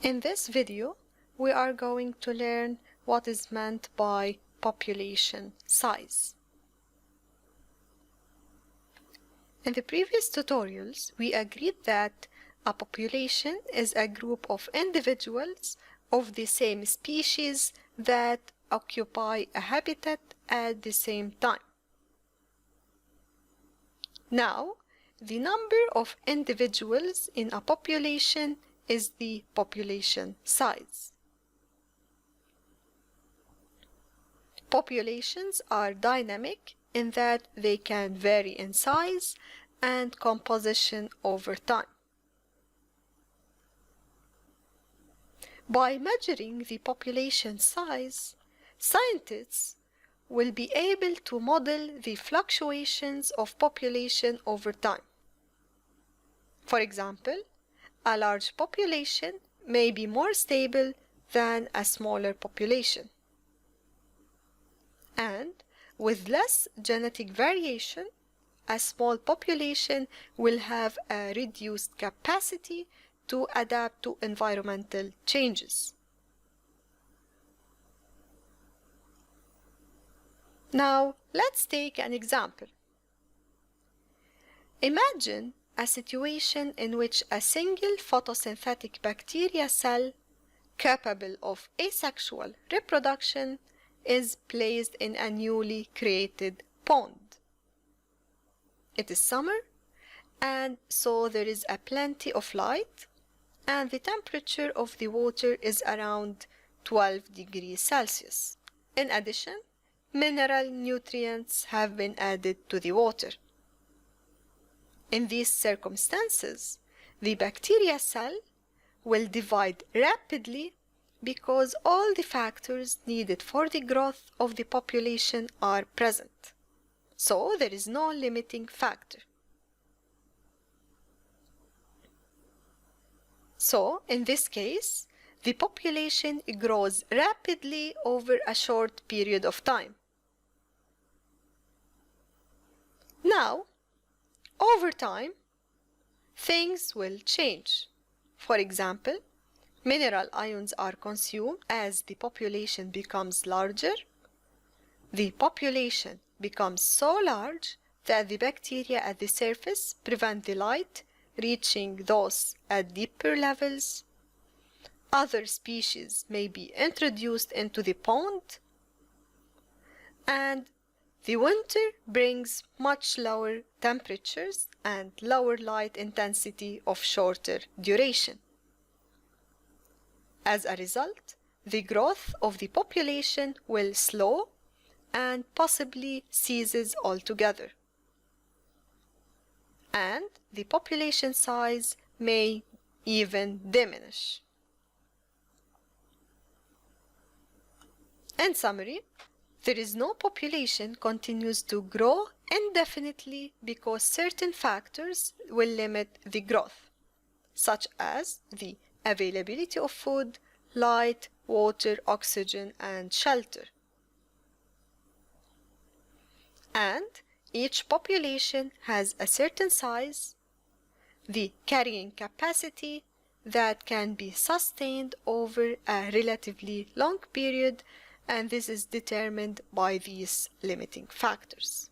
In this video, we are going to learn what is meant by population size. In the previous tutorials, we agreed that a population is a group of individuals of the same species that occupy a habitat at the same time. Now, the number of individuals in a population is the population size. Populations are dynamic in that they can vary in size and composition over time. By measuring the population size, scientists will be able to model the fluctuations of population over time. For example, a large population may be more stable than a smaller population. And with less genetic variation, a small population will have a reduced capacity to adapt to environmental changes. Now, let's take an example. Imagine a situation in which a single photosynthetic bacteria cell capable of asexual reproduction is placed in a newly created pond. It is summer, and so there is a plenty of light, and the temperature of the water is around 12 degrees Celsius. In addition, mineral nutrients have been added to the water. In these circumstances, the bacteria cell will divide rapidly because all the factors needed for the growth of the population are present. So there is no limiting factor. So in this case, the population grows rapidly over a short period of time. Now, over time, things will change. For example, mineral ions are consumed as the population becomes larger. The population becomes so large that the bacteria at the surface prevent the light reaching those at deeper levels. Other species may be introduced into the pond, and the winter brings much lower temperatures and lower light intensity of shorter duration. As a result, the growth of the population will slow and possibly ceases altogether. And the population size may even diminish. In summary, there is no population continues to grow indefinitely because certain factors will limit the growth, such as the availability of food, light, water, oxygen, and shelter. And each population has a certain size, the carrying capacity that can be sustained over a relatively long period, and this is determined by these limiting factors.